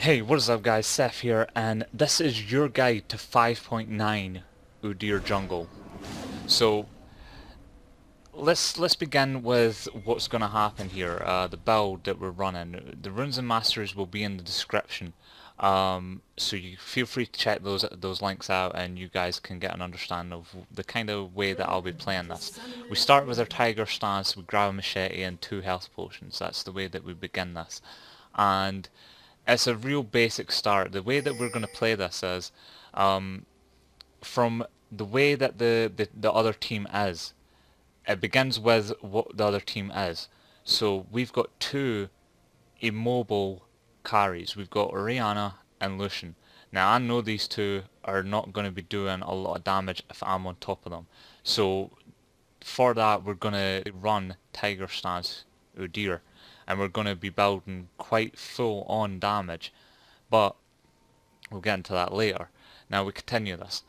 Hey, what is up guys, Seth here, and this is your guide to 5.9 Udyr Jungle. So, let's begin with what's going to happen here, the build that we're running. The runes and masters will be in the description, so you feel free to check those links out and you guys can get an understanding of the kind of way that I'll be playing this. We start with our tiger stance, we grab a machete and 2 health potions. That's the way that we begin this. And it's a real basic start. The way that we're going to play this is from the way that the other team is. It begins with what the other team is. So we've got 2 immobile carries. We've got Orianna and Lucian. Now I know these 2 are not going to be doing a lot of damage if I'm on top of them. So for that we're going to run Tiger Stance Udyr, and we're going to be building quite full on damage, but we'll get into that later. Now we continue this.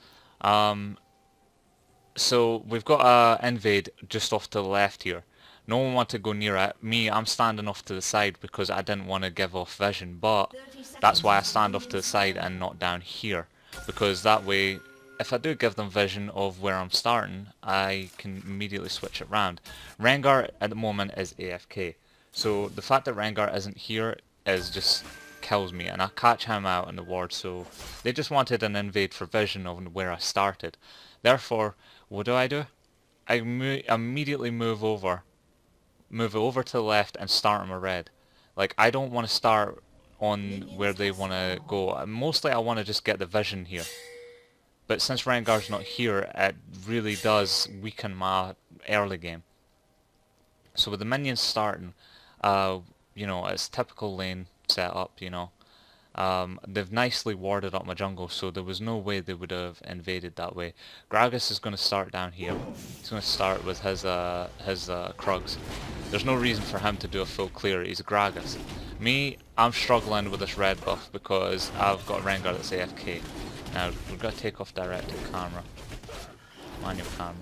So we've got a invade just off to the left here. No one wanted to go near it. Me, I'm standing off to the side because I didn't want to give off vision, but that's why I stand off to the side and not down here, because that way if I do give them vision of where I'm starting, I can immediately switch it round. Rengar at the moment is AFK, so the fact that Rengar isn't here is just kills me, and I catch him out in the ward. So they just wanted an invade for vision of where I started. Therefore, what do? I immediately move over to the left and start on my red. Like, I don't want to start on where they want to go. Mostly I want to just get the vision here. But since Rengar's not here, it really does weaken my early game. So with the minions starting, you know, it's typical lane setup, you know. They've nicely warded up my jungle, so there was no way they would have invaded that way. Gragas is going to start down here. He's going to start with his Krugs. There's no reason for him to do a full clear. He's a Gragas. Me, I'm struggling with this red buff because I've got Rengar that's AFK. Now, we've got to take off directed camera. Manual camera.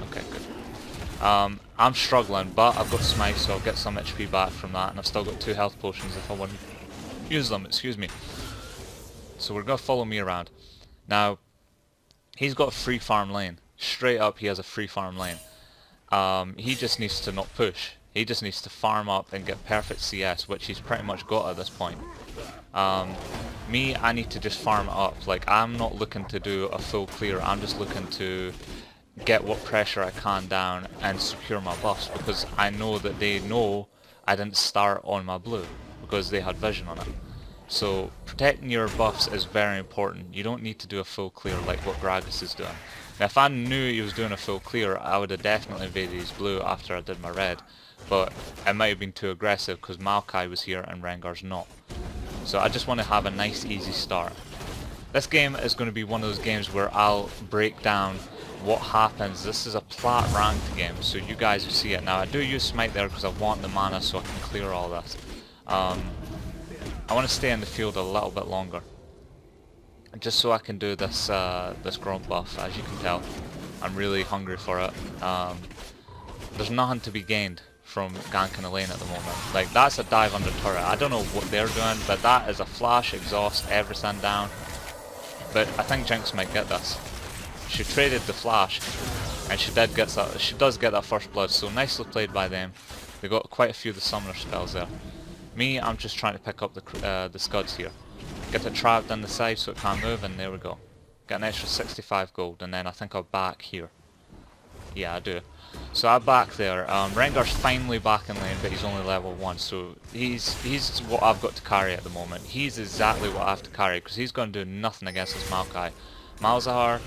Okay, good. I'm struggling, but I've got Smite, so I'll get some HP back from that, and I've still got 2 health potions if I want to use them, excuse me. So we're going to follow me around. Now, he's got a free farm lane. Straight up, he has a free farm lane. He just needs to not push. He just needs to farm up and get perfect CS, which he's pretty much got at this point. Me, I need to just farm it up. Like, I'm not looking to do a full clear. I'm just looking to get what pressure I can down and secure my buffs, because I know that they know I didn't start on my blue because they had vision on it. So protecting your buffs is very important. You don't need to do a full clear like what Gragas is doing. Now, if I knew he was doing a full clear, I would have definitely invaded his blue after I did my red, but it might have been too aggressive because Maokai was here and Rengar's not. So I just want to have a nice easy start. This game is going to be one of those games where I'll break down what happens. This is a plat ranked game, so you guys will see it. Now, I do use Smite there because I want the mana so I can clear all this. I want to stay in the field a little bit longer, just so I can do this this grunt buff. As you can tell, I'm really hungry for it. There's nothing to be gained from ganking a lane at the moment. Like, that's a dive under turret. I don't know what they're doing, but that is a flash, exhaust, everything down. But I think Jinx might get this. She traded the flash, and she does get that first blood, so nicely played by them. They got quite a few of the summoner spells there. Me, I'm just trying to pick up the scuds here. Get it trapped on the side so it can't move, and there we go. Get an extra 65 gold, and then I think I'll back here. Yeah, I do. So I back there. Rengar's finally back in lane, but he's only level 1, so he's what I've got to carry at the moment. He's exactly what I have to carry, because he's going to do nothing against this Maokai. Malzahar,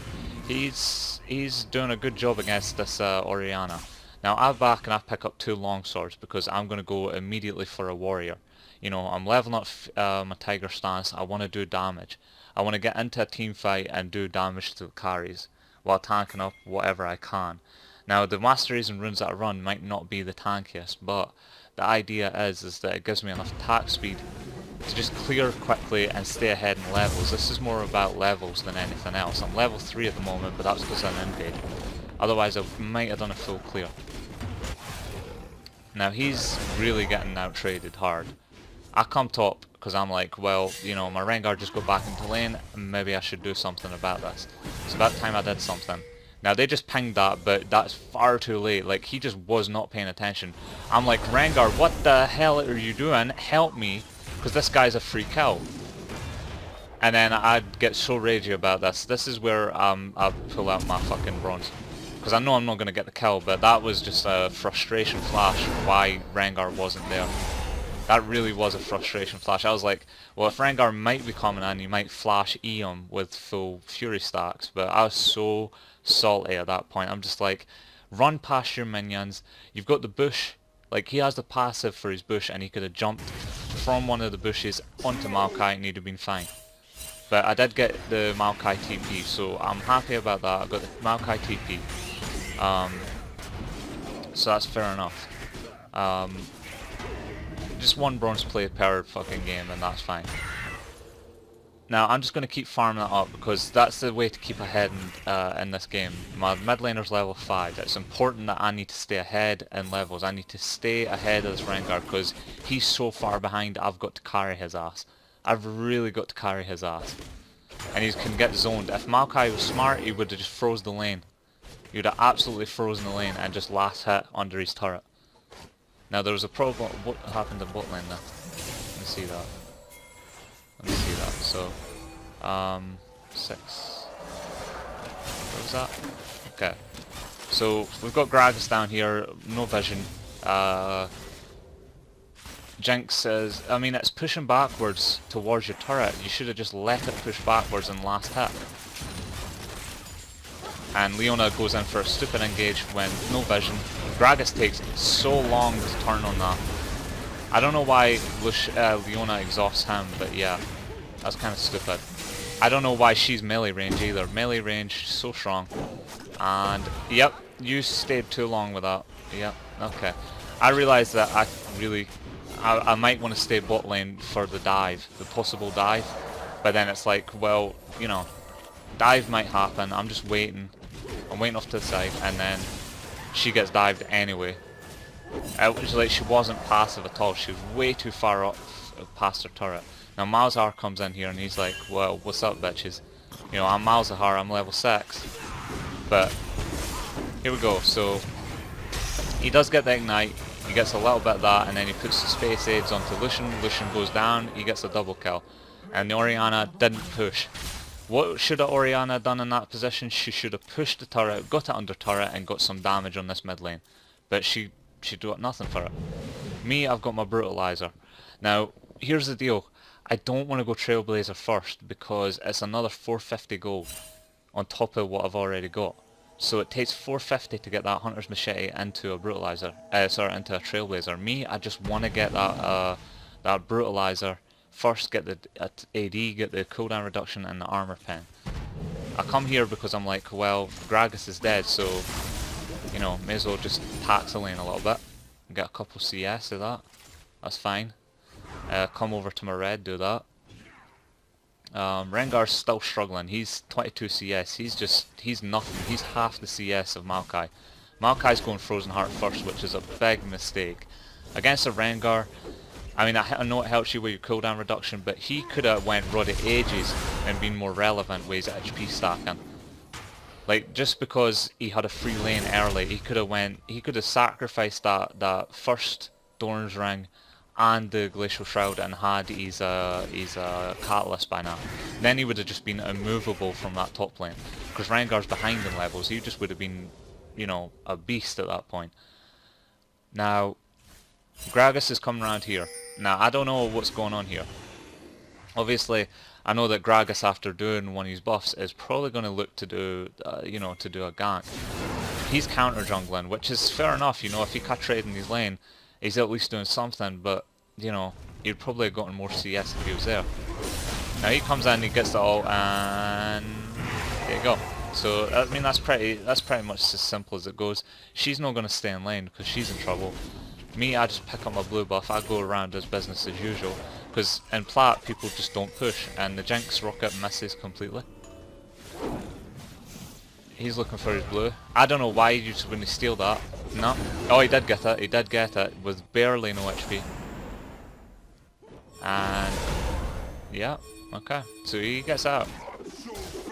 he's doing a good job against this Orianna. Now I back and I pick up 2 long swords because I'm going to go immediately for a warrior. You know, I'm leveling up my tiger stance. I want to do damage. I want to get into a team fight and do damage to the carries while tanking up whatever I can. Now, the masteries and runes that I run might not be the tankiest, but the idea is that it gives me enough attack speed to just clear quickly and stay ahead in levels. This is more about levels than anything else. I'm level 3 at the moment, but that's because I'm invade. Otherwise I might have done a full clear. Now he's really getting out traded hard. I come top because I'm like, well, you know, my Rengar just got back into lane, maybe I should do something about this. It's about time I did something. Now they just pinged that, but that's far too late. Like, he just was not paying attention. I'm like, Rengar, what the hell are you doing? Help me, because this guy's a free kill. And then I'd get so ragey about this. This is where I pull out my fucking bronze. Because I know I'm not going to get the kill, but that was just a frustration flash why Rengar wasn't there. That really was a frustration flash. I was like, well, if Rengar might be coming in, you might flash E him with full Fury stacks. But I was so salty at that point. I'm just like, run past your minions. You've got the bush. Like, he has the passive for his bush, and he could have jumped from one of the bushes onto Maokai and he'd have been fine. But I did get the Maokai TP, so I'm happy about that. I got the Maokai TP. So that's fair enough. Just one bronze play per fucking game, and that's fine. Now I'm just going to keep farming that up because that's the way to keep ahead in this game. My mid laner's level 5. It's important that I need to stay ahead in levels. I need to stay ahead of this Rengar because he's so far behind. I've got to carry his ass. I've really got to carry his ass. And he can get zoned. If Maokai was smart, he would have just froze the lane. He would have absolutely frozen the lane and just last hit under his turret. Now there was a problem. What happened in bot lane there? Let me see that. Let me see that. So, 6. What was that? Okay. So we've got Gragas down here. No vision. Jinx says, I mean, it's pushing backwards towards your turret. You should have just let it push backwards and last hit. And Leona goes in for a stupid engage when no vision. Gragas takes so long to turn on that. I don't know why Leona exhausts him, but yeah, that's kind of stupid. I don't know why she's melee range either. Melee range, so strong. And, yep, you stayed too long with that. Yep, okay. I realised that I might want to stay bot lane for the dive, the possible dive. But then it's like, well, you know, dive might happen. I'm just waiting. I'm waiting off to the side, and then she gets dived anyway. It was like she wasn't passive at all. She was way too far up past her turret. Now Malzahar comes in here and he's like, well, what's up, bitches? You know, I'm Malzahar, I'm level 6. But here we go. So he does get the ignite. He gets a little bit of that, and then he puts the space aids onto Lucian. Lucian goes down. He gets a double kill. And the Orianna didn't push. What should Orianna done in that position? She should have pushed the turret, got it under turret, and got some damage on this mid lane. But she got nothing for it. Me, I've got my Brutalizer. Now, here's the deal. I don't want to go Trailblazer first because it's another 450 gold on top of what I've already got. So it takes 450 to get that Hunter's Machete into a Brutalizer, into a Trailblazer. Me, I just want to get that Brutalizer first, get the AD, get the cooldown reduction and the armor pen. I come here because I'm like, well, Gragas is dead, so, you know, may as well just tax the lane a little bit and get a couple CS of that. That's fine. Come over to my red, do that. Rengar's still struggling. He's 22 CS. He's nothing. He's half the CS of Maokai. Maokai's going Frozen Heart first, which is a big mistake. Against a Rengar, I mean, I know it helps you with your cooldown reduction, but he could have went Rod of Ages and been more relevant with his HP stacking. Like, just because he had a free lane early, he could have sacrificed that first Thorn's Ring and the Glacial Shroud and had his Catalyst by now. Then he would have just been immovable from that top lane. Because Rengar's behind in levels, he just would have been, you know, a beast at that point. Now, Gragas is coming around here. Now, I don't know what's going on here. Obviously, I know that Gragas, after doing one of his buffs, is probably going to look to do, you know, to do a gank. He's counter jungling, which is fair enough, you know, if he cut trade in his lane, he's at least doing something, but, you know, he'd probably have gotten more CS if he was there. Now he comes in, he gets the ult, and there you go. So, I mean, that's pretty much as simple as it goes. She's not going to stay in lane, because she's in trouble. Me, I just pick up my blue buff, I go around as business as usual, because in plat, people just don't push, and the Jinx rocket misses completely. He's looking for his blue. I don't know why you just wouldn't steal that. No. Oh, he did get it, with barely no HP. And yeah, okay. So he gets out.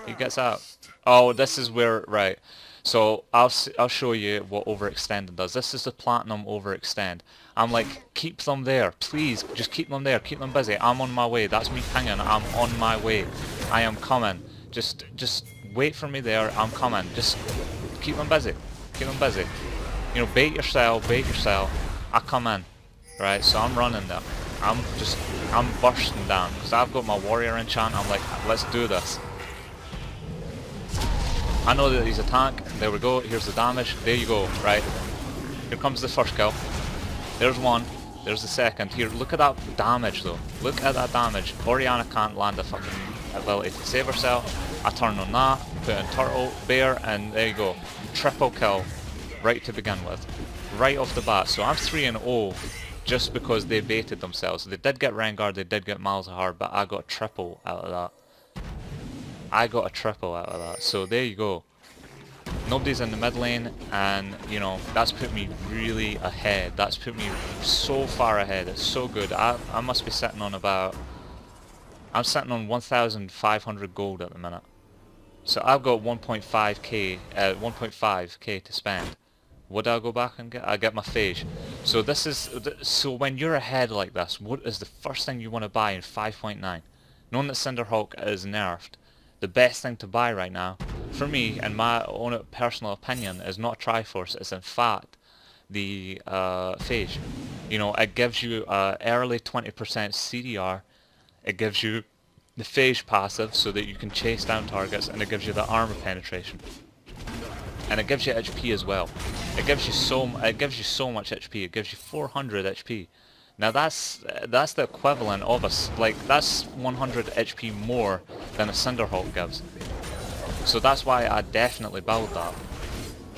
He gets out. Oh, this is where, right. So I'll show you what overextending does. This is the platinum overextend. I'm like, keep them there, please. Just keep them there. Keep them busy. I'm on my way. That's me pinging. I'm on my way. I am coming. Just wait for me there. I'm coming. Just keep them busy. Keep them busy. You know, bait yourself. Bait yourself. I come in. Right. So I'm running there. I'm bursting down because I've got my warrior enchant. I'm like, let's do this. I know that he's a tank. There we go. Here's the damage. There you go. Right. Here comes the first kill. There's one. There's the second. Here, look at that damage though. Look at that damage. Orianna can't land a fucking ability to save herself. I turn on that, put in turtle, bear, and there you go. Triple kill right to begin with. Right off the bat. So I'm 3-0 just because they baited themselves. They did get Rengar, they did get Malzahar, but I got a triple out of that. I got a triple out of that. So there you go. Nobody's in the mid lane, and you know, that's put me really ahead. That's put me so far ahead. It's so good. I must be sitting on about, I'm sitting on 1,500 gold at the minute. So I've got 1.5k to spend. Would I go back and get? I get my phage. So this is, so when you're ahead like this, what is the first thing you want to buy in 5.9? Knowing that Cinderhawk is nerfed, the best thing to buy right now, for me, in my own personal opinion, is not Triforce. It's in fact the phage. You know, it gives you early 20% CDR. It gives you the phage passive so that you can chase down targets, and it gives you the armor penetration. And it gives you HP as well. It gives you so much HP. It gives you 400 HP. Now that's the equivalent of that's 100 HP more than a Cinderhawk gives. So that's why I definitely build that.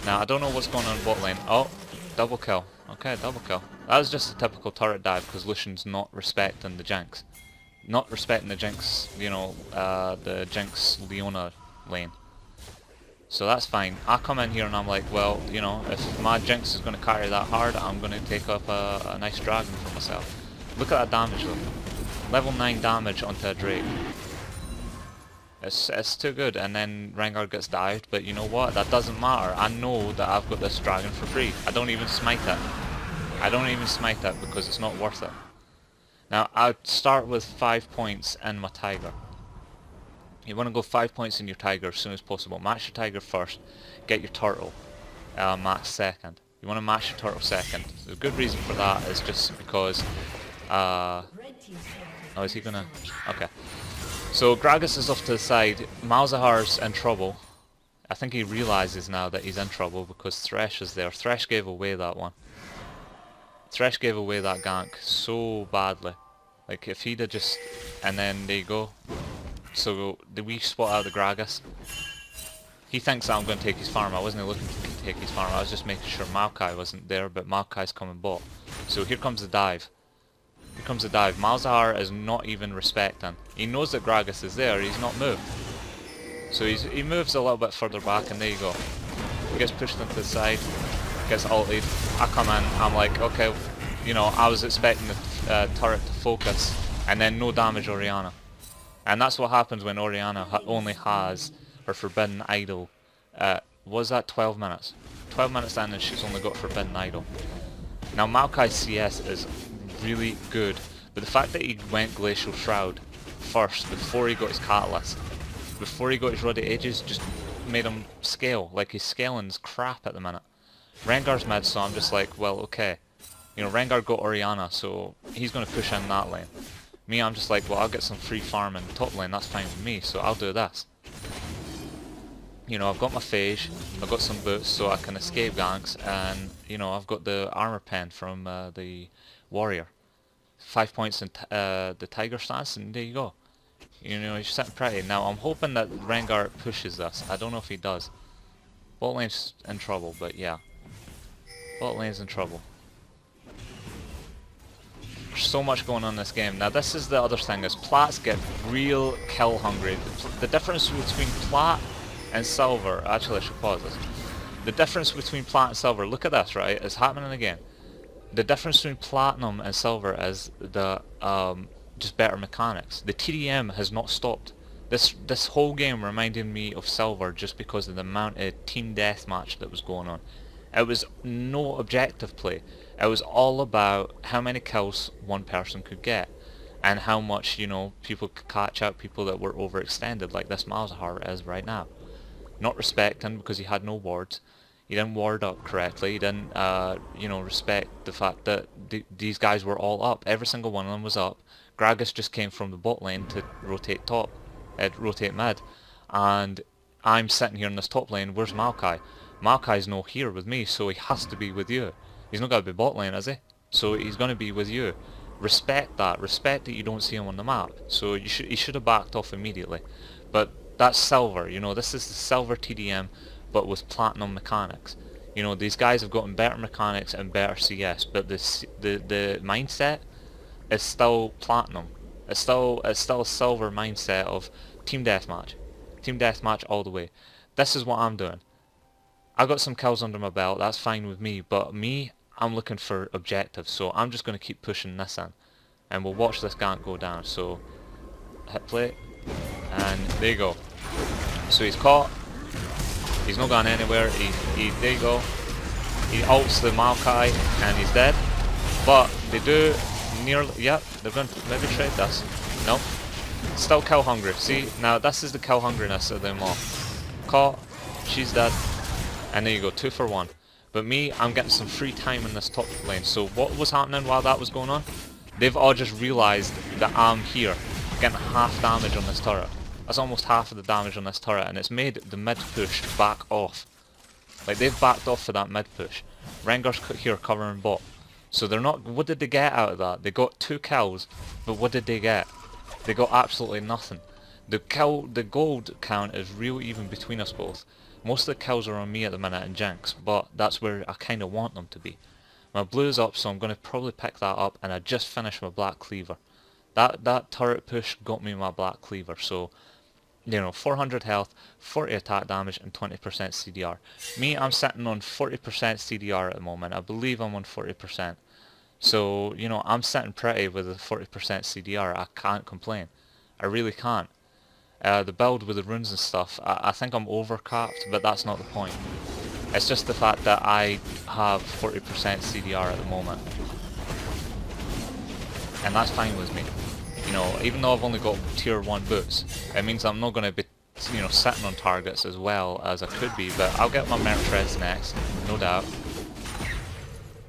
Now I don't know what's going on in bot lane. Oh, double kill. Okay, double kill. That was just a typical turret dive because Lucian's not respecting the Jinx. Not respecting the Jinx, you know, the Jinx Leona lane. So that's fine. I come in here and I'm like, well, you know, if my Jinx is going to carry that hard, I'm going to take up a nice dragon for myself. Look at that damage though. Level 9 damage onto a Drake. It's too good. And then Rengar gets dived, but you know what? That doesn't matter. I know that I've got this dragon for free. I don't even smite it. I don't even smite it because it's not worth it. Now, I'd start with 5 points in my Tiger. You want to go 5 points in your Tiger as soon as possible. Match your Tiger first, get your Turtle match second. You want to match your Turtle second. The good reason for that is just because... oh, is he gonna... Okay. So Gragas is off to the side. Malzahar's in trouble. I think he realises now that he's in trouble because Thresh is there. Thresh gave away that one. Thresh gave away that gank so badly. Like if he'd have just... And then there you go. So did we spot out the Gragas? He thinks that I'm going to take his farm. I wasn't looking to take his farm. I was just making sure Maokai wasn't there, but Maokai's coming bot. So here comes the dive. Here comes the dive. Malzahar is not even respecting. He knows that Gragas is there. He's not moved. So he moves a little bit further back, and there you go. He gets pushed into the side. Gets ulted. I come in. I'm like, okay, you know, I was expecting the turret to focus, and then no damage Orianna. And that's what happens when Orianna only has her Forbidden Idol. Was that 12 minutes? 12 minutes in and she's only got Forbidden Idol. Now Maokai's CS is really good, but the fact that he went Glacial Shroud first before he got his Catalyst, before he got his Ruddy Ages, just made him scale. Like his scaling's crap at the minute. Rengar's mid, so I'm just like, well, okay. You know, Rengar got Orianna, so he's going to push in that lane. Me, I'm just like, well, I'll get some free farm in the top lane, that's fine with me, so I'll do this. You know, I've got my phage, I've got some boots so I can escape ganks, and, you know, I've got the armor pen from the warrior. 5 points in the Tiger stance, and there you go. You know, he's sitting pretty. Now, I'm hoping that Rengar pushes this. I don't know if he does. Bot lane's in trouble, but yeah. Bot lane's in trouble. There's so much going on in this game. Now this is the other thing, is Plats get real kill hungry. The difference between Plat and Silver, actually I should pause this. The difference between Plat and Silver, look at this, right, it's happening again. The difference between Platinum and Silver is the just better mechanics. The TDM has not stopped. This whole game reminded me of Silver just because of the amount of team deathmatch that was going on. It was no objective play. It was all about how many kills one person could get, and how much, you know, people could catch out people that were overextended, like this Malzahar is right now. Not respecting because he had no wards. He didn't ward up correctly. He didn't, you know, respect the fact that these guys were all up. Every single one of them was up. Gragas just came from the bot lane to rotate top, rotate mid, and I'm sitting here in this top lane. Where's Maokai? Maokai's not here with me, so he has to be with you. He's not going to be bot lane, is he? So he's going to be with you. Respect that. Respect that you don't see him on the map. So he should have backed off immediately. But that's Silver. You know, this is the Silver TDM, but with platinum mechanics. You know, these guys have gotten better mechanics and better CS, but the mindset is still platinum. It's still a Silver mindset of team deathmatch. Team deathmatch all the way. This is what I'm doing. I got some kills under my belt, that's fine with me, but me, I'm looking for objectives, so I'm just going to keep pushing this in. And we'll watch this gank go down, so hit play, and there you go. So he's caught, he's not gone anywhere, there you go. He ults the Maokai, and he's dead. But they do nearly, yep, they're going to maybe trade this. No, still kill hungry, see, now this is the kill hungriness of them all. Caught, she's dead. And there you go, 2 for 1. But me, I'm getting some free time in this top lane. So what was happening while that was going on? They've all just realised that I'm here, getting half damage on this turret. That's almost half of the damage on this turret, and it's made the mid push back off. Like, they've backed off for that mid push. Rengar's here covering bot. So they're not, what did they get out of that? They got 2 kills, but what did they get? They got absolutely nothing. The gold count is real even between us both. Most of the kills are on me at the minute and Jinx, but that's where I kind of want them to be. My blue's up, so I'm going to probably pick that up, and I just finished my black cleaver. That turret push got me my black cleaver, so, you know, 400 health, 40 attack damage, and 20% CDR. Me, I'm sitting on 40% CDR at the moment. I believe I'm on 40%. So, you know, I'm sitting pretty with a 40% CDR. I can't complain. I really can't. The build with the runes and stuff, I think I'm overcapped, but that's not the point. It's just the fact that I have 40% CDR at the moment. And that's fine with me. You know, even though I've only got tier 1 boots, it means I'm not going to be, you know, sitting on targets as well as I could be, but I'll get my merc treads next, no doubt.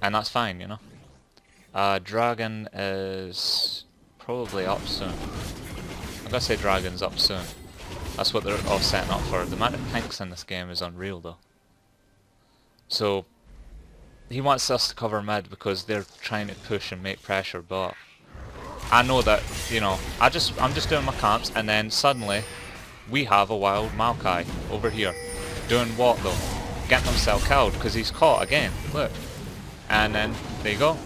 And that's fine, you know. Dragon is probably up soon. I'm gonna say Dragon's up soon. That's what they're all setting up for. The amount of pinks in this game is unreal though. So he wants us to cover mid because they're trying to push and make pressure, but I know that, you know, I'm just doing my camps, and then suddenly we have a wild Maokai over here. Doing what though? Getting himself killed because he's caught again. Look. And then there you go.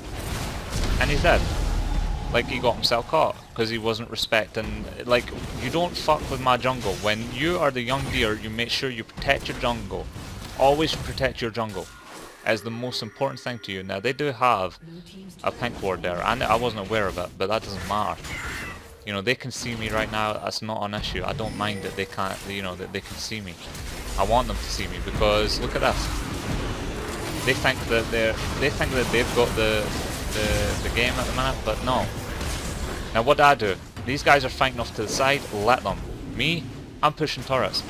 And he's dead. Like, he got himself caught because he wasn't respecting, like, you don't fuck with my jungle. When you are the young deer, you make sure you protect your jungle. Always protect your jungle as the most important thing to you. Now, they do have a pink ward there, and I wasn't aware of it, but that doesn't matter. You know, they can see me right now, that's not an issue. I don't mind that they can't, you know, that they can see me. I want them to see me because, look at this. They think that they've got the game at the minute, but no. Now what do I do? These guys are fighting off to the side, let them. Me, I'm pushing turrets.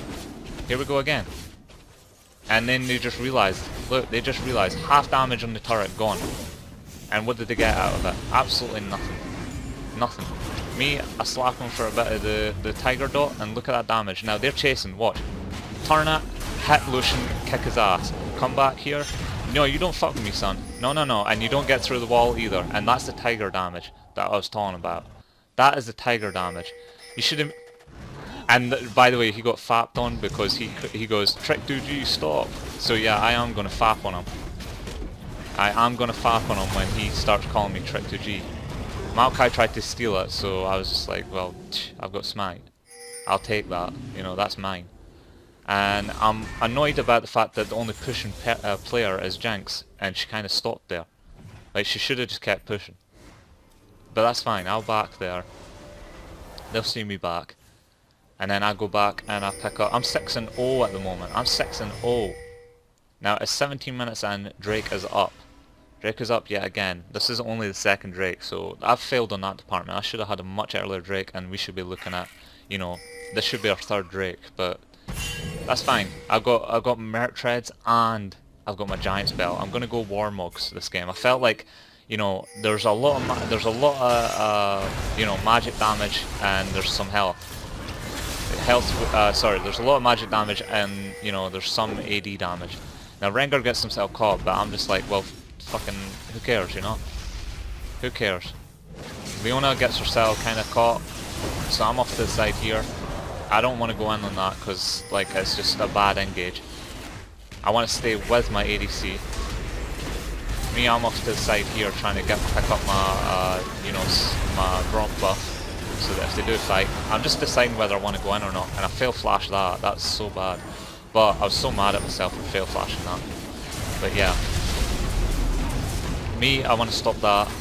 Here we go again. And then they just realised, look, they just realised half damage on the turret gone. And what did they get out of it? Absolutely nothing. Nothing. Me, I slap them for a bit of the tiger dot, and look at that damage. Now they're chasing, watch. Turn it, hit Lucian, kick his ass. Come back here. No, you don't fuck with me, son. No, no, no. And you don't get through the wall either. And that's the tiger damage that I was talking about. That is the tiger damage. You should have... And by the way, he got fapped on because he goes, Trick 2G, stop. So yeah, I am going to fap on him. I am going to fap on him when he starts calling me Trick 2G. Maokai tried to steal it, so I was just like, well, I've got smite. I'll take that. You know, that's mine. And I'm annoyed about the fact that the only pushing player is Jinx, and she kind of stopped there. Like, she should have just kept pushing. But that's fine, I'll back there. They'll see me back. And then I go back and I pick up... I'm 6-0 at the moment. I'm 6-0. Now it's 17 minutes in, Drake is up. Drake is up yet again. This is only the second Drake, so I've failed on that department. I should have had a much earlier Drake, and we should be looking at, you know, this should be our third Drake, but that's fine. I've got Merc Treads and I've got my Giant's Belt. I'm gonna go Warmugs this game. I felt like, you know, there's a lot of you know, magic damage and there's some health. Sorry, there's a lot of magic damage and, you know, there's some AD damage. Now Rengar gets himself caught, but I'm just like, well, fucking, who cares, you know? Who cares? Leona gets herself kind of caught, so I'm off to the side here. I don't want to go in on that because, like, it's just a bad engage. I want to stay with my ADC. Me, I'm off to the side here trying to pick up my, you know, my Bronc buff, so that if they do fight, I'm just deciding whether I want to go in or not. And I fail flash that. That's so bad. But I was so mad at myself for fail flashing that. But yeah. Me, I want to stop that.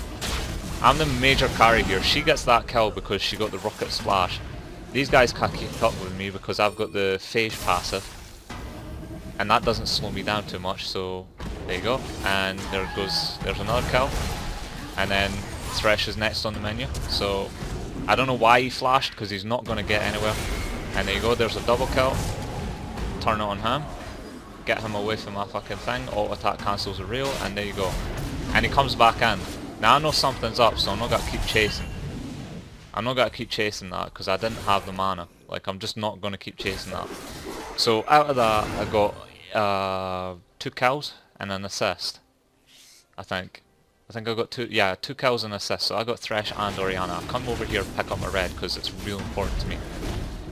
I'm the major carry here. She gets that kill because she got the rocket splash. These guys can't keep up with me because I've got the phase passive. And that doesn't slow me down too much, so there you go. And there's another kill. And then Thresh is next on the menu. So I don't know why he flashed because he's not going to get anywhere. And there you go, there's a double kill. Turn it on him. Get him away from my fucking thing. Auto attack cancels are real, and there you go. And he comes back in. Now I know something's up, so I'm not going to keep chasing. I'm not going to keep chasing that because I didn't have the mana. Like, I'm just not going to keep chasing that. So out of that, I got 2 kills and an assist. I think I got 2 kills and assists. So I got Thresh and Orianna. I'll come over here and pick up my red because it's real important to me.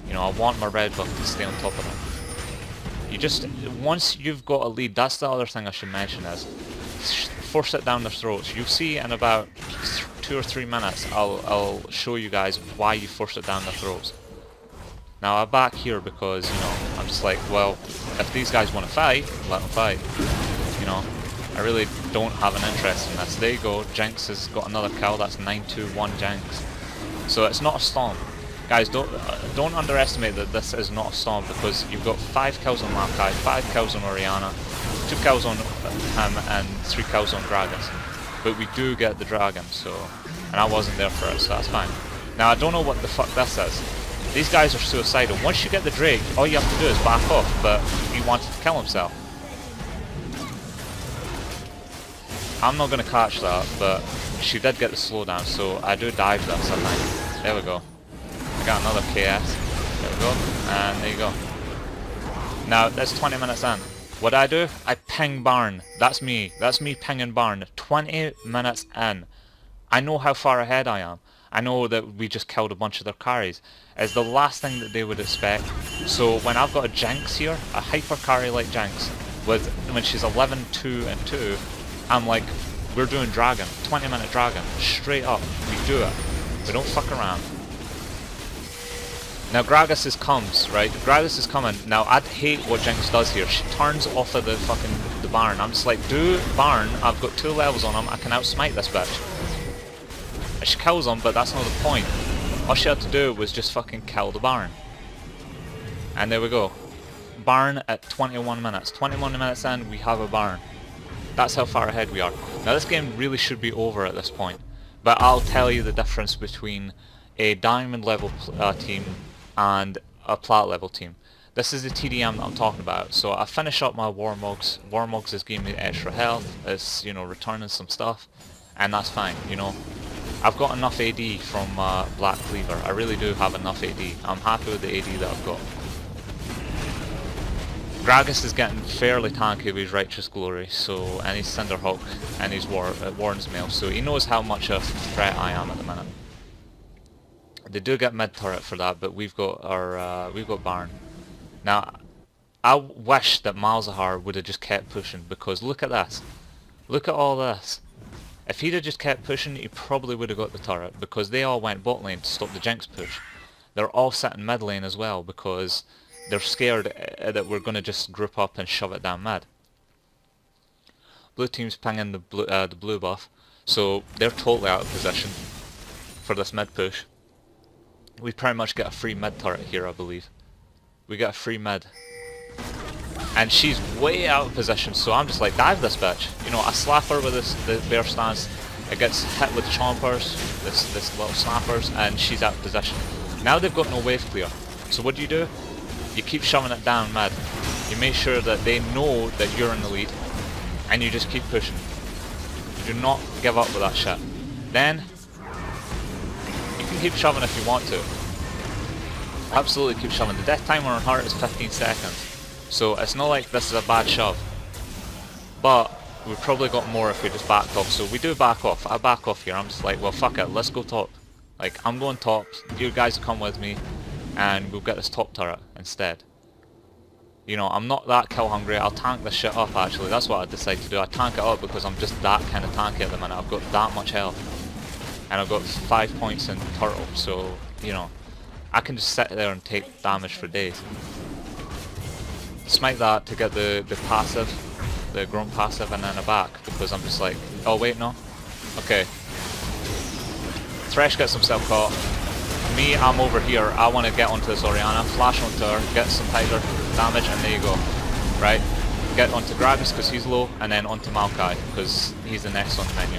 You know, I want my red buff to stay on top of them. You just, once you've got a lead, that's the other thing I should mention is, force it down their throats. You'll see in about 2 or 3 minutes, I'll show you guys why you force it down their throats. Now I'm back here because, you know, I'm just like, well, if these guys want to fight, let them fight. You know, I really don't have an interest in this. There you go, Jinx has got another kill, that's 9-2-1 Jinx. So it's not a stomp. Guys, don't underestimate that this is not a stomp because you've got 5 kills on Makai, 5 kills on Orianna, 2 kills on him and 3 kills on Gragas. But we do get the dragon, so, and I wasn't there for it, so that's fine. Now I don't know what the fuck this is. These guys are suicidal. Once you get the Drake, all you have to do is back off, but he wanted to kill himself. I'm not going to catch that, but she did get the slowdown, so I do dive this, I think. There we go. I got another KS. There we go. And there you go. Now, that's 20 minutes in. What do? I ping Barn. That's me. That's me pinging Barn. 20 minutes in. I know how far ahead I am. I know that we just killed a bunch of their carries. It's the last thing that they would expect. So when I've got a Jinx here, a hyper carry like Jinx, when she's 11-2-2, I'm like, we're doing dragon. 20-minute dragon. Straight up. We do it. We don't fuck around. Now Gragas comes, right? Gragas is coming. Now I'd hate what Jinx does here. She turns off of the Baron. I'm just like, do Baron, I've got 2 levels on him, I can outsmite this bitch. She kills him, but that's not the point. All she had to do was just fucking kill the Baron. And there we go. Baron at 21 minutes. 21 minutes in, we have a Baron. That's how far ahead we are. Now this game really should be over at this point. But I'll tell you the difference between a diamond level team and a plat level team. This is the TDM that I'm talking about. So I finish up my Warmugs. Warmugs is giving me extra health. It's, you know, returning some stuff. And that's fine, you know. I've got enough AD from Black Cleaver. I really do have enough AD. I'm happy with the AD that I've got. Gragas is getting fairly tanky with his Righteous Glory, so, and his Cinderhawk and his Warren's Mail, so he knows how much of a threat I am at the minute. They do get mid turret for that, but we've got our we've got Baron. Now, I wish that Malzahar would have just kept pushing, because look at this. Look at all this. If he'd have just kept pushing, he probably would have got the turret, because they all went bot lane to stop the Jinx push. They're all sitting mid lane as well, because they're scared that we're going to just group up and shove it down mid. Blue team's pinging the blue buff, so they're totally out of position for this mid push. we pretty much get a free mid turret here, I believe. We get a free mid. And she's way out of position, so I'm just like, dive this bitch. You know, I slap her with the bear stance. It gets hit with chompers, this little snappers, and she's out of position. Now they've got no wave clear. So what do? You keep shoving it down mid. You make sure that they know that you're in the lead, and you just keep pushing. You do not give up with that shit. Then, you can keep shoving if you want to. Absolutely keep shoving. The death timer on her is 15 seconds. So it's not like this is a bad shove. But we've probably got more if we just backed off. So we do back off. I back off here. I'm just like, well fuck it, let's go top. Like, I'm going top. You guys come with me. And we'll get this top turret instead. You know, I'm not that kill hungry. I'll tank this shit up actually. That's what I decided to do. I tank it up because I'm just that kind of tanky at the minute. I've got that much health. And I've got 5 points in turtle. So, you know, I can just sit there and take damage for days. Smite that to get the passive, the grunt passive, and then a back, because I'm just like, oh wait, no? Okay. Thresh gets himself caught. Me, I'm over here, I want to get onto this Orianna, flash onto her, get some tiger damage, and there you go. Right? Get onto Gragas because he's low, and then onto Maokai, because he's the next on the menu.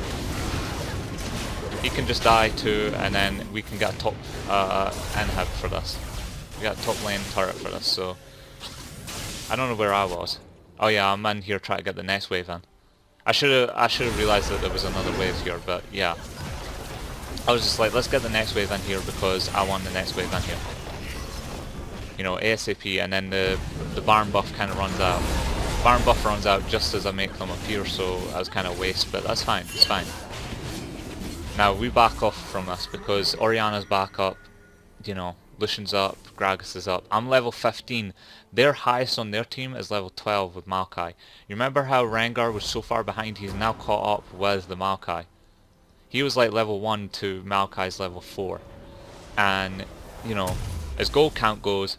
He can just die too, and then we can get a top inhib for this. We got a top lane turret for this, so... I don't know where I was. Oh yeah, I'm in here trying to get the next wave in. I should have realised that there was another wave here, but yeah. I was just like, let's get the next wave in here because I want the next wave in here. You know, ASAP, and then the Baron buff kind of runs out. Baron buff runs out just as I make them appear, so I was kind of waste, but that's fine, it's fine. Now we back off from this because Orianna's back up, you know, Lucian's up, Gragas is up. I'm level 15. Their highest on their team is level 12 with Maokai. You remember how Rengar was so far behind? He's now caught up with the Maokai. He was like level 1 to Maokai's level 4. And, you know, as gold count goes,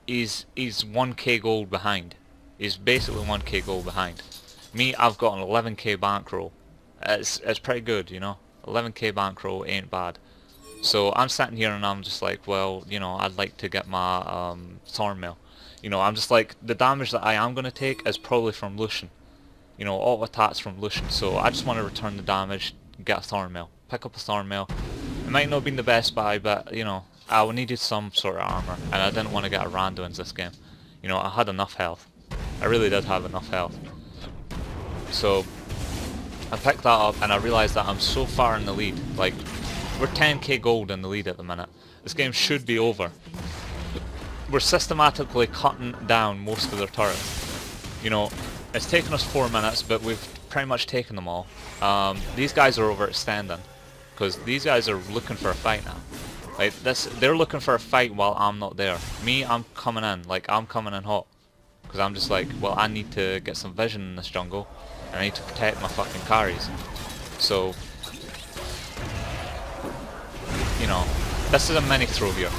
he's 1k gold behind. He's basically 1k gold behind. Me, I've got an 11k bankroll. It's pretty good, you know. 11k bankroll ain't bad. So I'm sitting here and I'm just like, well, you know, I'd like to get my Thornmail. You know, I'm just like, the damage that I am going to take is probably from Lucian. You know, all attacks from Lucian. So I just want to return the damage, get a Thornmail. Pick up a Thornmail. It might not have been the best buy, but, you know, I needed some sort of armor. And I didn't want to get a rando in this game. You know, I had enough health. I really did have enough health. So I picked that up and I realised that I'm so far in the lead. Like, we're 10k gold in the lead at the minute. This game should be over. We're systematically cutting down most of their turrets. You know, it's taken us 4 minutes, but we've pretty much taken them all. These guys are overextending, because these guys are looking for a fight now. Like this, they're looking for a fight while I'm not there. Me, I'm coming in, like I'm coming in hot. Because I'm just like, well, I need to get some vision in this jungle, and I need to protect my fucking carries. So, you know, this is a mini throw here.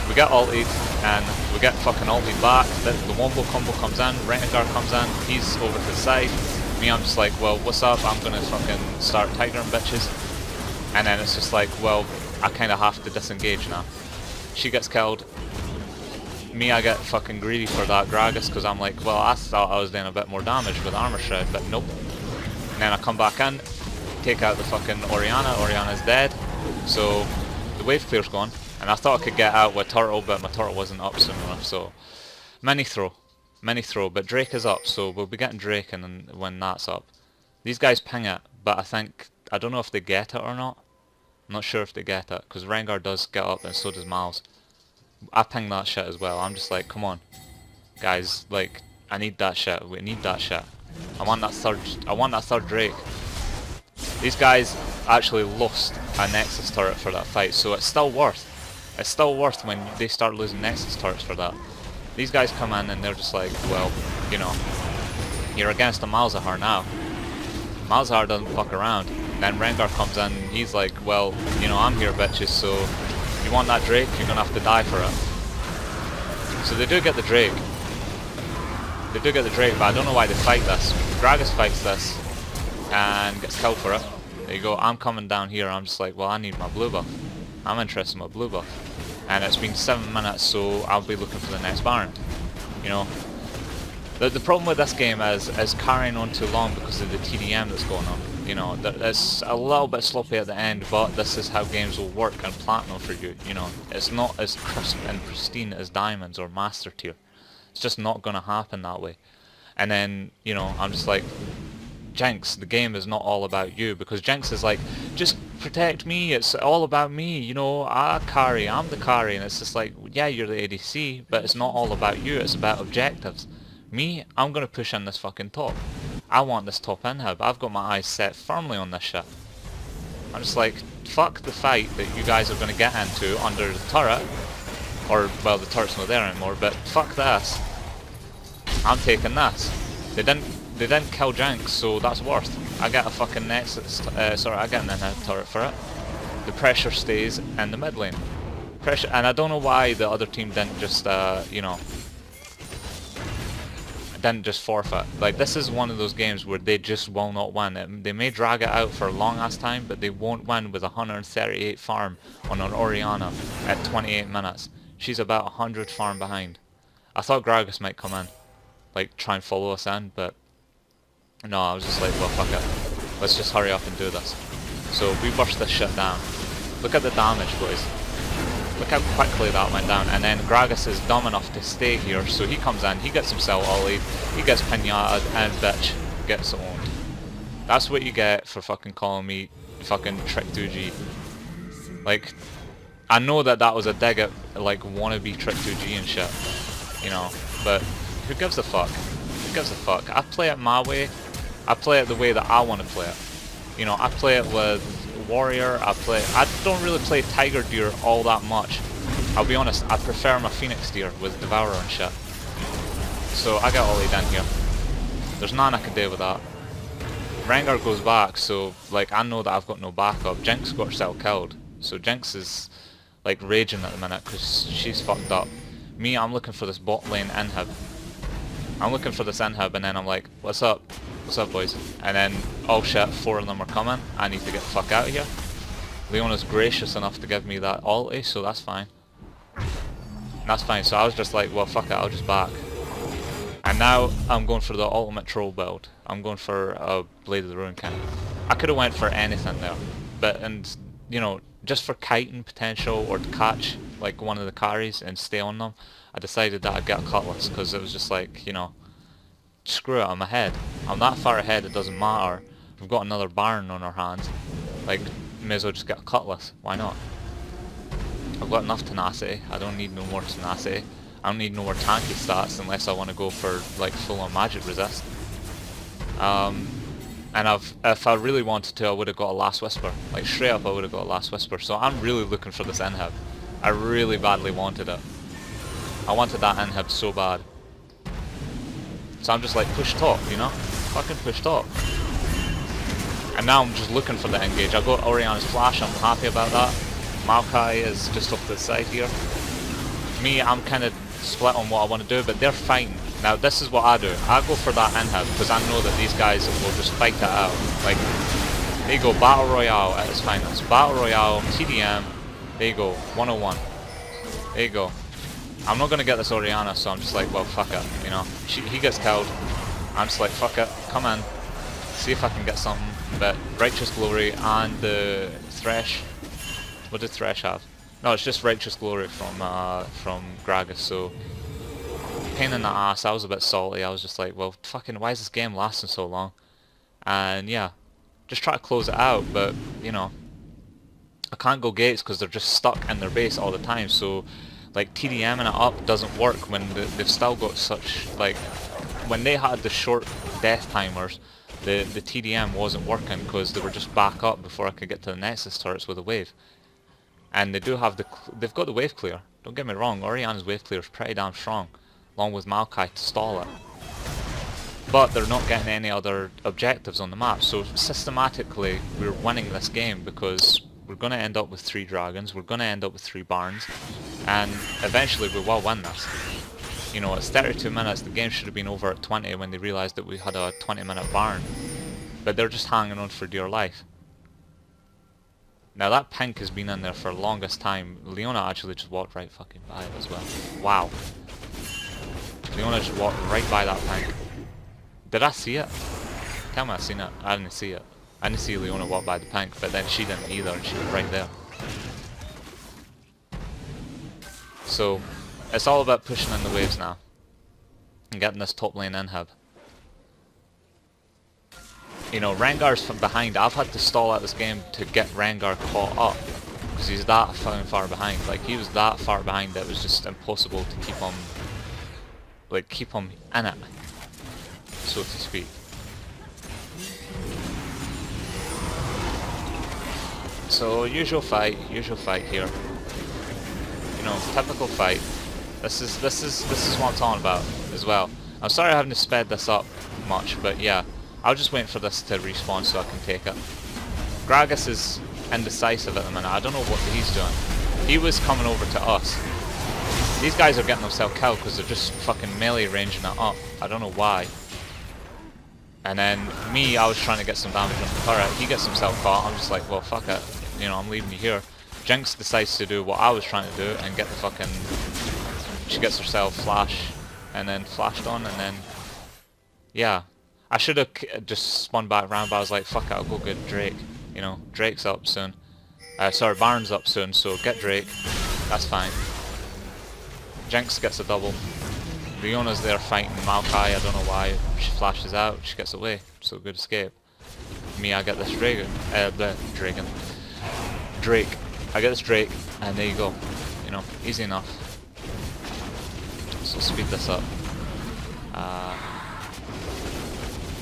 We get ulted, and we get fucking ulted back. The wombo combo comes in, Rengar comes in, he's over to the side. Me, I'm just like, well, what's up? I'm gonna fucking start tigering bitches. And then it's just like, well, I kinda have to disengage now. She gets killed. Me, I get fucking greedy for that Gragas, because I'm like, well, I thought I was doing a bit more damage with Armor Shred, but nope. And then I come back in, take out the fucking Orianna. Orianna's dead. So the wave clear's gone, and I thought I could get out with turtle, but my turtle wasn't up soon enough. So mini throw, but Drake is up, so we'll be getting Drake and then when that's up. These guys ping it, but I don't know if they get it or not. I'm not sure if they get it, because Rengar does get up and so does Miles. I ping that shit as well. I'm just like, come on, guys, like I need that shit. We need that shit. I want that third Drake. These guys actually lost a Nexus turret for that fight, so it's still worth. It's still worth when they start losing Nexus turrets for that. These guys come in and they're just like, well, you know, you're against a Malzahar now. Malzahar doesn't fuck around. And then Rengar comes in and he's like, well, you know, I'm here bitches, so you want that Drake, you're gonna have to die for it. So they do get the Drake. They do get the Drake, but I don't know why they fight this. Gragas fights this and gets killed for it. There you go, I'm coming down here, I'm just like, well, I need my blue buff. I'm interested in my blue buff. And it's been 7 minutes, so I'll be looking for the next Baron. You know, the problem with this game is carrying on too long because of the TDM that's going on. You know, it's a little bit sloppy at the end, but this is how games will work in Platinum for you. You know, it's not as crisp and pristine as Diamonds or Master Tier. It's just not going to happen that way. And then, you know, I'm just like, Jinx, the game is not all about you, because Jinx is like, just protect me, it's all about me, you know, I'm the carry, and it's just like, yeah, you're the ADC, but it's not all about you, it's about objectives. Me, I'm gonna push in this fucking top. I want this top inhib, I've got my eyes set firmly on this shit. I'm just like, fuck the fight that you guys are gonna get into under the turret, or, well, the turret's not there anymore, but fuck this. I'm taking this. They didn't kill Jinx, so that's worth. I get a fucking Nexus, I get an inhib turret for it. The pressure stays in the mid lane. Pressure, and I don't know why the other team didn't just, you know, didn't just forfeit. Like, this is one of those games where they just will not win. They may drag it out for a long ass time, but they won't win with 138 farm on an Orianna at 28 minutes. She's about 100 farm behind. I thought Gragas might come in, like, try and follow us in, but no, I was just like, well, fuck it. Let's just hurry up and do this. So we burst this shit down. Look at the damage, boys. Look how quickly that went down. And then Gragas is dumb enough to stay here, so he comes in, he gets himself ollied, he gets pinataed, and bitch gets owned. That's what you get for fucking calling me fucking Trick 2G. Like, I know that was a dig at, like, wannabe Trick 2G and shit, you know, but who gives a fuck? Who gives a fuck? I play it my way. I play it the way that I want to play it. You know, I play it with Warrior, I don't really play Tiger Deer all that much. I'll be honest, I prefer my Phoenix Deer with Devourer and shit. So I get all in here. There's nothing I can do with that. Rengar goes back, so like I know that I've got no backup. Jinx got herself killed. So Jinx is like raging at the minute because she's fucked up. Me, I'm looking for this bot lane inhib. I'm looking for this inhib, and then I'm like, what's up? What's up, boys? And then, oh shit, 4 of them are coming. I need to get the fuck out of here. Leona's gracious enough to give me that ulti, so that's fine. That's fine, so I was just like, well, fuck it, I'll just back. And now, I'm going for the ultimate troll build. I'm going for a Blade of the Ruin King. I could have went for anything there. But, and, you know, just for kiting potential, or to catch, like, one of the carries and stay on them, I decided that I'd get a Cutlass, because it was just like, you know, screw it, I'm ahead. I'm that far ahead, it doesn't matter. We've got another Baron on our hands. Like, may as well just get a Cutlass. Why not? I've got enough tenacity. I don't need no more tenacity. I don't need no more tanky stats unless I want to go for, like, full-on magic resist. And if I really wanted to, I would have got a Last Whisper. Like, straight up, I would have got a Last Whisper. So I'm really looking for this inhib. I really badly wanted it. I wanted that inhib so bad. So I'm just like, push top, you know? Fucking push top. And now I'm just looking for the engage. I got Orianna's flash, I'm happy about that. Maokai is just off to the side here. Me, I'm kind of split on what I want to do, but they're fighting. Now this is what I do. I go for that inhib, because I know that these guys will just fight it out. Like, there you go, Battle Royale at its finest. Battle Royale, TDM, there you go, 101. There you go. I'm not going to get this Orianna, so I'm just like, well, fuck it, you know. He gets killed. I'm just like, fuck it, come in. See if I can get something. But Righteous Glory and the Thresh. What did Thresh have? No, it's just Righteous Glory from Gragas, so... Pain in the ass, I was a bit salty. I was just like, well, fucking, why is this game lasting so long? And yeah, just try to close it out, but, you know, I can't go gates because they're just stuck in their base all the time, so... Like, TDMing it up doesn't work when they've still got such, like, when they had the short death timers, the TDM wasn't working because they were just back up before I could get to the Nexus turrets with a wave. And they do have they've got the wave clear, don't get me wrong, Orianna's wave clear is pretty damn strong, along with Maokai to stall it. But they're not getting any other objectives on the map, so systematically we're winning this game because we're going to end up with 3 dragons, we're going to end up with 3 barons, and eventually we will win this. You know, it's 32 minutes, the game should have been over at 20 when they realised that we had a 20-minute baron. But they're just hanging on for dear life. Now that pink has been in there for the longest time. Leona actually just walked right fucking by it as well. Wow. Leona just walked right by that pink. Did I see it? Tell me I seen it. I didn't see it. I didn't see Leona walk by the pink, but then she didn't either, and she was right there. So, it's all about pushing in the waves now. And getting this top lane inhib. You know, Rengar's from behind. I've had to stall out this game to get Rengar caught up. Because he's that far behind. Like, he was that far behind that it was just impossible to keep him... like, keep him in it. So to speak. So, usual fight here. You know, typical fight. This is what I'm talking about as well. I'm sorry I haven't sped this up much, but yeah, I'll just wait for this to respawn so I can take it. Gragas is indecisive at the minute. I don't know what he's doing. He was coming over to us. These guys are getting themselves killed because they're just fucking melee ranging it up. I don't know why. And then me, I was trying to get some damage on the turret. He gets himself caught. I'm just like, well, fuck it. You know, I'm leaving you here. Jinx decides to do what I was trying to do and get the fucking... She gets herself flash and then flashed on, and then... Yeah. I should have just spun back around, but I was like, fuck it, I'll go get Drake. You know, Drake's up soon. Sorry, Baron's up soon, so get Drake. That's fine. Jinx gets a double. Leona's there fighting Maokai, I don't know why. She flashes out, she gets away. So good escape. Me, I get this Drake. I get this Drake, and there you go. You know, easy enough. So speed this up.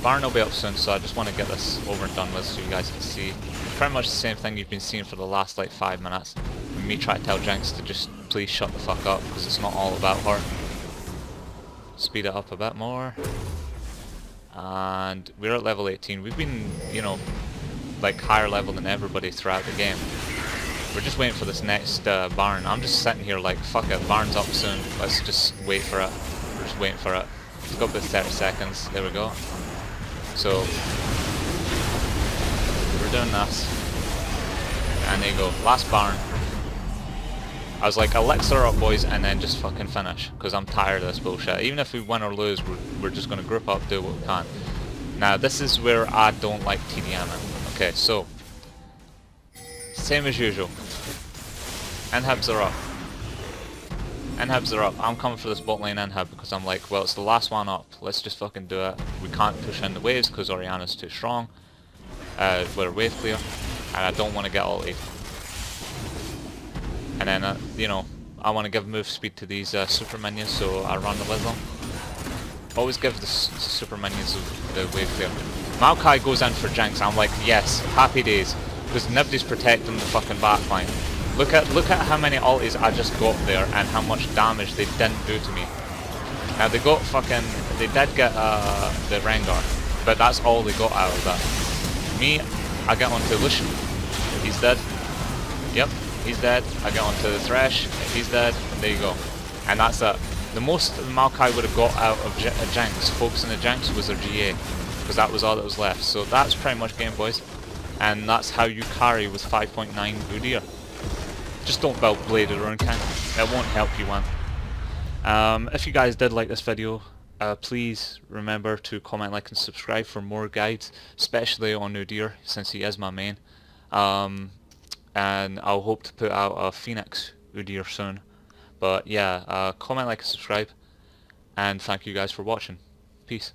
Baron will be up soon, so I just want to get this over and done with so you guys can see. Pretty much the same thing you've been seeing for the last like 5 minutes. Me try to tell Jinx to just please shut the fuck up, because it's not all about her. Speed it up a bit more. And we're at level 18. We've been, you know, like higher level than everybody throughout the game. We're just waiting for this next Baron. I'm just sitting here like, fuck it, Baron's up soon. Let's just wait for it. We're just waiting for it. It's got about 30 seconds. There we go. So, we're doing this. And there you go. Last Baron. I was like, elixir up boys, and then just fucking finish. Because I'm tired of this bullshit. Even if we win or lose, we're just going to group up, do what we can. Now, this is where I don't like TDMing. Okay, so. Same as usual. Inhibs are up. Inhibs are up. I'm coming for this bot lane inhib because I'm like, well, it's the last one up. Let's just fucking do it. We can't push in the waves because Orianna's too strong. We're wave clear. And I don't want to get ulti. And then, you know, I want to give move speed to these super minions, so I run with them. Always give the super minions the wave clear. Maokai goes in for Jinx. I'm like, yes, happy days. Because nobody's protecting the fucking backline. Look at how many ultis I just got there and how much damage they didn't do to me. Now they got fucking, they did get the Rengar, but that's all they got out of that. Me, I get onto Lucian. He's dead. Yep, he's dead. I get onto the Thresh. He's dead. And there you go. And that's it. The most Maokai would have got out of Jinx, focusing the Jinx, was their GA. Because that was all that was left. So that's pretty much game, boys. And that's how you carry with 5.9 Udyr. Just don't build Blade or Rune King. It won't help you win. If you guys did like this video, please remember to comment, like, and subscribe for more guides, especially on Udyr, since he is my main. And I'll hope to put out a Phoenix Udyr soon. But yeah, comment, like, and subscribe. And thank you guys for watching. Peace.